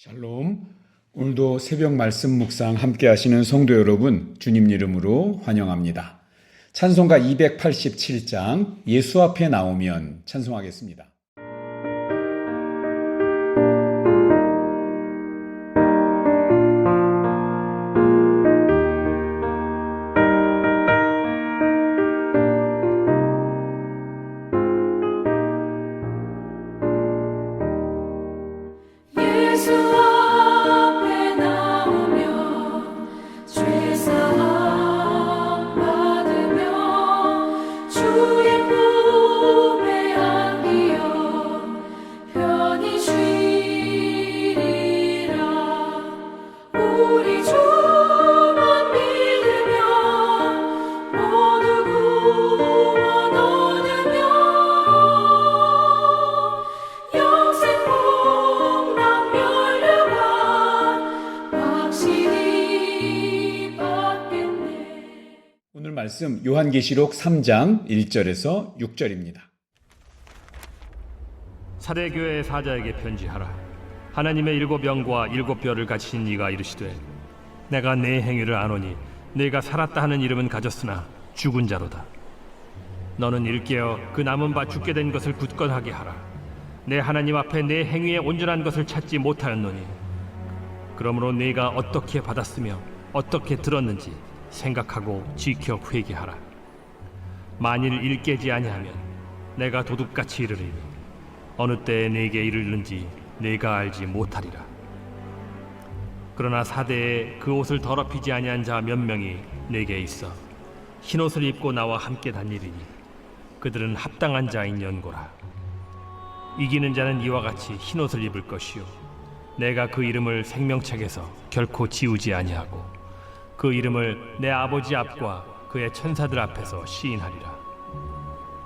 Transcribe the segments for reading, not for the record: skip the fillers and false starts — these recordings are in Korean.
샬롬. 오늘도 새벽 말씀 묵상 함께 하시는 성도 여러분, 주님 이름으로 환영합니다. 찬송가 287장 예수 앞에 나오면 찬송하겠습니다. 오늘 말씀 요한계시록 3장 1절에서 6절입니다. 사대교회 사자에게 편지하라. 하나님의 일곱 영과 일곱 별을 가지신 이가 이르시되, 내가 네 행위를 아노니 네가 살았다 하는 이름은 가졌으나 죽은 자로다. 너는 일깨어 그 남은 바 죽게 된 것을 굳건하게 하라. 내 하나님 앞에 내 행위의 온전한 것을 찾지 못하였노니, 그러므로 네가 어떻게 받았으며 어떻게 들었는지 생각하고 지켜 회개하라. 만일 일깨지 아니하면 내가 도둑같이 이르리니 어느 때에 네게 이르는지 네가 알지 못하리라. 그러나 사대에 그 옷을 더럽히지 아니한 자 몇 명이 네게 있어 흰옷을 입고 나와 함께 다니리니 그들은 합당한 자인 연고라. 이기는 자는 이와 같이 흰옷을 입을 것이요 내가 그 이름을 생명책에서 결코 지우지 아니하고 그 이름을 내 아버지 앞과 그의 천사들 앞에서 시인하리라.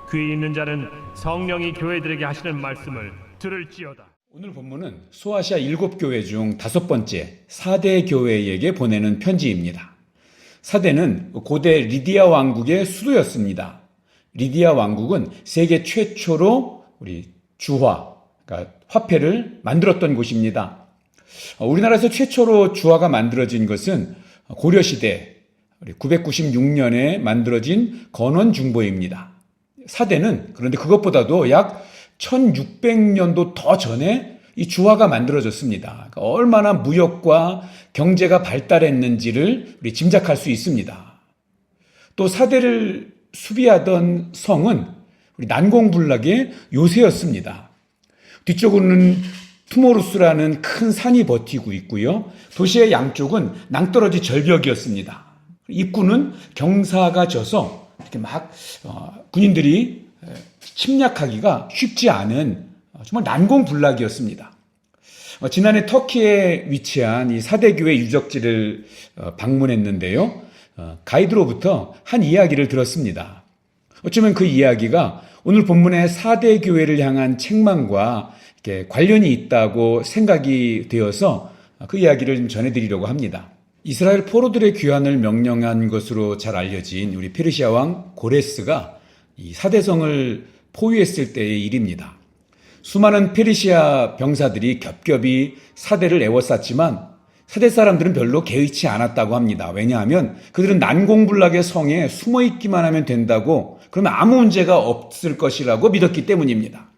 귀 있는 자는 성령이 교회들에게 하시는 말씀을 들을지어다. 오늘 본문은 소아시아 7교회 중 5번째 사대 교회에게 보내는 편지입니다. 사대는 고대 리디아 왕국의 수도였습니다. 리디아 왕국은 세계 최초로 우리 주화, 그러니까 화폐를 만들었던 곳입니다. 우리나라에서 최초로 주화가 만들어진 것은 고려시대 996년에 만들어진 건원중보입니다. 사대는 그런데 그것보다도 약 1600년도 더 전에 이 주화가 만들어졌습니다. 그러니까 얼마나 무역과 경제가 발달했는지를 우리 짐작할 수 있습니다. 또 사대를 수비하던 성은 우리 난공불락의 요새였습니다. 뒤쪽으로는 투모루스라는 큰 산이 버티고 있고요. 도시의 양쪽은 낭떠러지 절벽이었습니다. 입구는 경사가 져서 이렇게 막 군인들이 침략하기가 쉽지 않은 정말 난공불락이었습니다. 지난해 터키에 위치한 이 사대교회 유적지를 방문했는데요. 가이드로부터 한 이야기를 들었습니다. 어쩌면 그 이야기가 오늘 본문의 사대교회를 향한 책망과 관련이 있다고 생각이 되어서 그 이야기를 좀 전해드리려고 합니다. 이스라엘 포로들의 귀환을 명령한 것으로 잘 알려진 우리 페르시아 왕 고레스가 이 사대성을 포위했을 때의 일입니다. 수많은 페르시아 병사들이 겹겹이 사대를 에워쌌지만 사대 사람들은 별로 개의치 않았다고 합니다. 왜냐하면 그들은 난공불락의 성에 숨어있기만 하면 된다고, 그러면 아무 문제가 없을 것이라고 믿었기 때문입니다.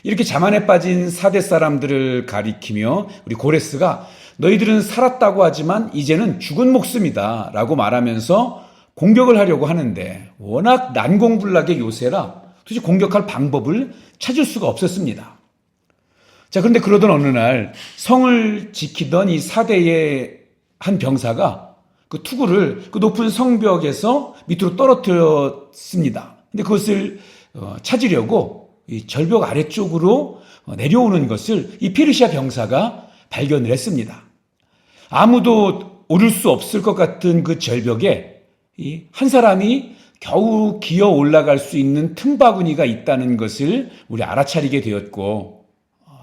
이렇게 자만에 빠진 사대 사람들을 가리키며 우리 고레스가 너희들은 살았다고 하지만 이제는 죽은 목숨이다 라고 말하면서 공격을 하려고 하는데, 워낙 난공불락의 요새라 도대체 공격할 방법을 찾을 수가 없었습니다. 자, 그런데 그러던 어느 날 성을 지키던 이 사대의 한 병사가 그 투구를 그 높은 성벽에서 밑으로 떨어뜨렸습니다. 근데 그것을 찾으려고 이 절벽 아래쪽으로 내려오는 것을 이 페르시아 병사가 발견을 했습니다. 아무도 오를 수 없을 것 같은 그 절벽에 이 한 사람이 겨우 기어 올라갈 수 있는 틈바구니가 있다는 것을 우리 알아차리게 되었고,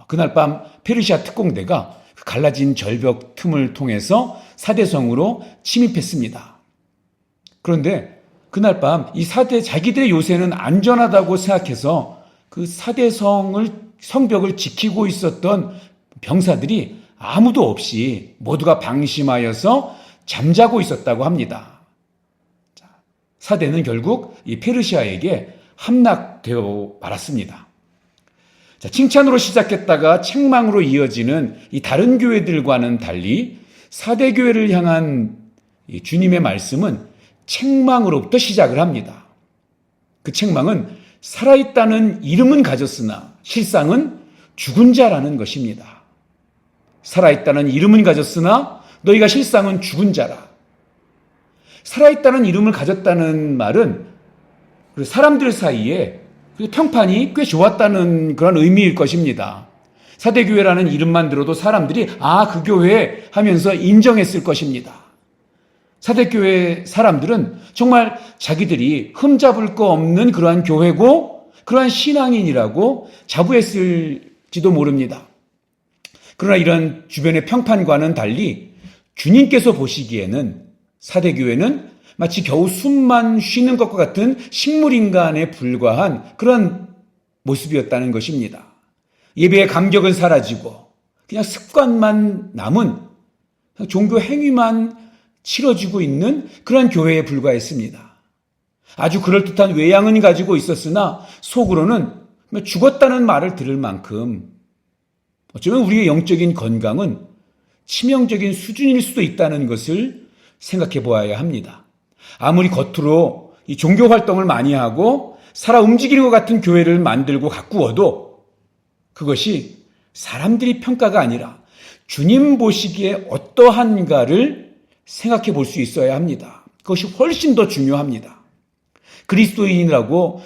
그날 밤 페르시아 특공대가 그 갈라진 절벽 틈을 통해서 사대성으로 침입했습니다. 그런데 그날 밤 이 사대 자기들의 요새는 안전하다고 생각해서 그 사대성을 성벽을 지키고 있었던 병사들이 아무도 없이 모두가 방심하여서 잠자고 있었다고 합니다. 사대는 결국 이 페르시아에게 함락되어 말았습니다. 칭찬으로 시작했다가 책망으로 이어지는 이 다른 교회들과는 달리 사대 교회를 향한 이 주님의 말씀은 책망으로부터 시작을 합니다. 그 책망은 살아있다는 이름은 가졌으나 실상은 죽은 자라는 것입니다. 살아있다는 이름은 가졌으나 너희가 실상은 죽은 자라. 살아있다는 이름을 가졌다는 말은 사람들 사이에 평판이 꽤 좋았다는 그런 의미일 것입니다. 사대교회라는 이름만 들어도 사람들이 그 교회 하면서 인정했을 것입니다. 사대교회 사람들은 정말 자기들이 흠잡을 거 없는 그러한 교회고 그러한 신앙인이라고 자부했을지도 모릅니다. 그러나 이런 주변의 평판과는 달리 주님께서 보시기에는 사대교회는 마치 겨우 숨만 쉬는 것과 같은 식물인간에 불과한 그런 모습이었다는 것입니다. 예배의 감격은 사라지고 그냥 습관만 남은 종교 행위만 치러지고 있는 그런 교회에 불과했습니다. 아주 그럴듯한 외양은 가지고 있었으나 속으로는 죽었다는 말을 들을 만큼 어쩌면 우리의 영적인 건강은 치명적인 수준일 수도 있다는 것을 생각해 보아야 합니다. 아무리 겉으로 이 종교 활동을 많이 하고 살아 움직이는 것 같은 교회를 만들고 가꾸어도 그것이 사람들이 평가가 아니라 주님 보시기에 어떠한가를 생각해 볼 수 있어야 합니다. 그것이 훨씬 더 중요합니다. 그리스도인이라고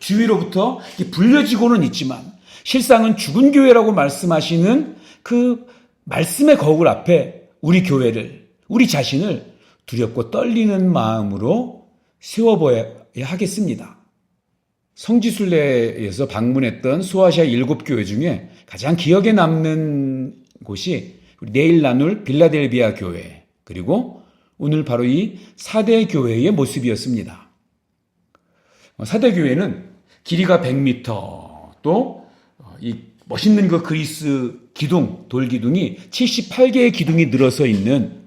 주위로부터 불려지고는 있지만 실상은 죽은 교회라고 말씀하시는 그 말씀의 거울 앞에 우리 교회를, 우리 자신을 두렵고 떨리는 마음으로 세워봐야 하겠습니다. 성지순례에서 방문했던 소아시아 7교회 중에 가장 기억에 남는 곳이 내일 나눌 빌라델비아 교회, 그리고 오늘 바로 이 사대 교회의 모습이었습니다. 사대 교회는 길이가 100m, 또 이 멋있는 그 그리스 기둥, 돌기둥이 78개의 기둥이 늘어서 있는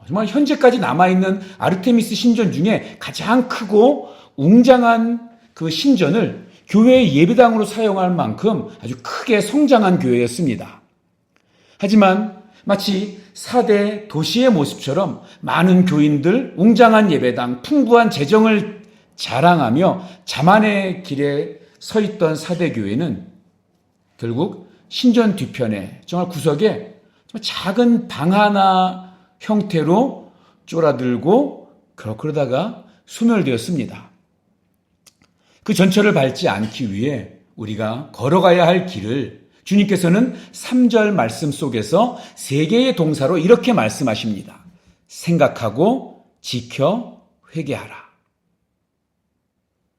정말 현재까지 남아있는 아르테미스 신전 중에 가장 크고 웅장한 그 신전을 교회의 예배당으로 사용할 만큼 아주 크게 성장한 교회였습니다. 하지만 마치 사대 도시의 모습처럼 많은 교인들, 웅장한 예배당, 풍부한 재정을 자랑하며 자만의 길에 서 있던 사대 교회는 결국 신전 뒤편에 정말 구석에 작은 방 하나 형태로 쫄아들고 그러다가 소멸되었습니다. 그 전철을 밟지 않기 위해 우리가 걸어가야 할 길을 주님께서는 3절 말씀 속에서 3개의 동사로 이렇게 말씀하십니다. 생각하고 지켜 회개하라.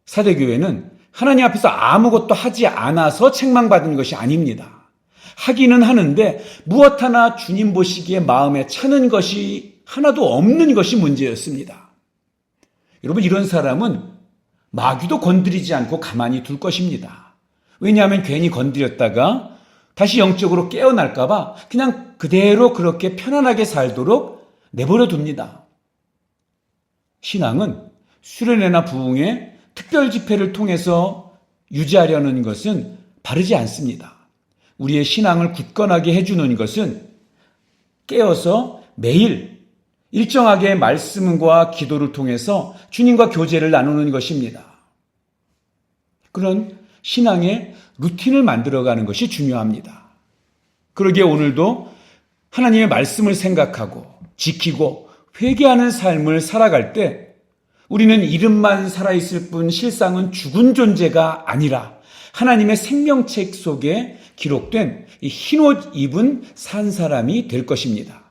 사대교회는 하나님 앞에서 아무것도 하지 않아서 책망받은 것이 아닙니다. 하기는 하는데 무엇 하나 주님 보시기에 마음에 차는 것이 하나도 없는 것이 문제였습니다. 여러분, 이런 사람은 마귀도 건드리지 않고 가만히 둘 것입니다. 왜냐하면 괜히 건드렸다가 다시 영적으로 깨어날까 봐 그냥 그대로 그렇게 편안하게 살도록 내버려 둡니다. 신앙은 수련회나 부흥회, 특별 집회를 통해서 유지하려는 것은 바르지 않습니다. 우리의 신앙을 굳건하게 해주는 것은 깨어서 매일 일정하게 말씀과 기도를 통해서 주님과 교제를 나누는 것입니다. 그런 신앙의 루틴을 만들어가는 것이 중요합니다. 그러기에 오늘도 하나님의 말씀을 생각하고 지키고 회개하는 삶을 살아갈 때 우리는 이름만 살아있을 뿐 실상은 죽은 존재가 아니라 하나님의 생명책 속에 기록된 이 흰옷 입은 산 사람이 될 것입니다.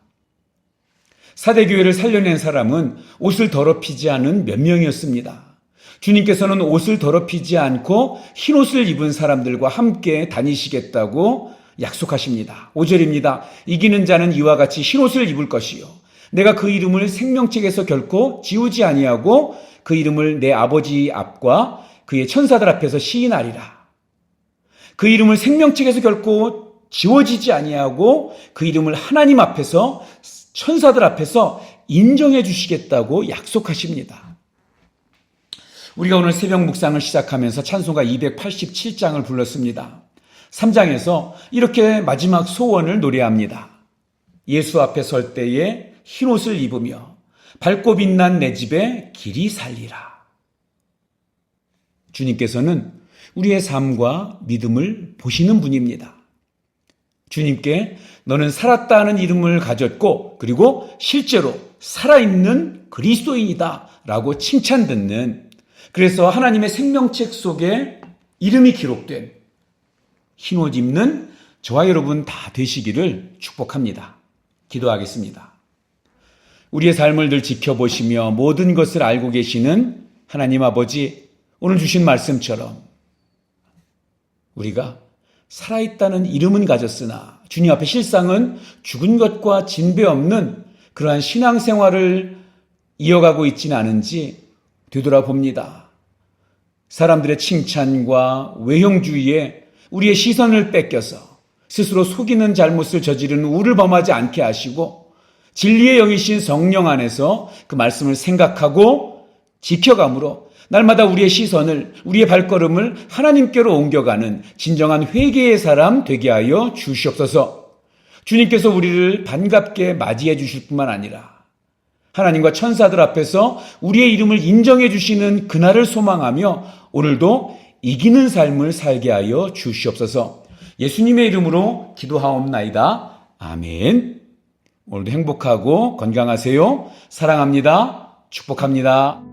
사대교회를 살려낸 사람은 옷을 더럽히지 않은 몇 명이었습니다. 주님께서는 옷을 더럽히지 않고 흰옷을 입은 사람들과 함께 다니시겠다고 약속하십니다. 5절입니다. 이기는 자는 이와 같이 흰옷을 입을 것이요 내가 그 이름을 생명책에서 결코 지우지 아니하고 그 이름을 내 아버지 앞과 그의 천사들 앞에서 시인하리라. 그 이름을 생명책에서 결코 지워지지 아니하고 그 이름을 하나님 앞에서 천사들 앞에서 인정해 주시겠다고 약속하십니다. 우리가 오늘 새벽 묵상을 시작하면서 찬송가 287장을 불렀습니다. 3장에서 이렇게 마지막 소원을 노래합니다. 예수 앞에 설 때에 흰옷을 입으며 밝고 빛난 내 집에 길이 살리라. 주님께서는 우리의 삶과 믿음을 보시는 분입니다. 주님께 너는 살았다 하는 이름을 가졌고 그리고 실제로 살아있는 그리스도인이다 라고 칭찬 듣는, 그래서 하나님의 생명책 속에 이름이 기록된 흰옷 입는 저와 여러분 다 되시기를 축복합니다. 기도하겠습니다. 우리의 삶을 늘 지켜보시며 모든 것을 알고 계시는 하나님 아버지, 오늘 주신 말씀처럼 우리가 살아있다는 이름은 가졌으나 주님 앞에 실상은 죽은 것과 진배 없는 그러한 신앙생활을 이어가고 있지는 않은지 되돌아봅니다. 사람들의 칭찬과 외형주의에 우리의 시선을 뺏겨서 스스로 속이는 잘못을 저지르는 우를 범하지 않게 하시고 진리의 영이신 성령 안에서 그 말씀을 생각하고 지켜감으로 날마다 우리의 시선을, 우리의 발걸음을 하나님께로 옮겨가는 진정한 회개의 사람 되게 하여 주시옵소서. 주님께서 우리를 반갑게 맞이해 주실 뿐만 아니라 하나님과 천사들 앞에서 우리의 이름을 인정해 주시는 그날을 소망하며 오늘도 이기는 삶을 살게 하여 주시옵소서. 예수님의 이름으로 기도하옵나이다. 아멘. 오늘도 행복하고 건강하세요. 사랑합니다. 축복합니다.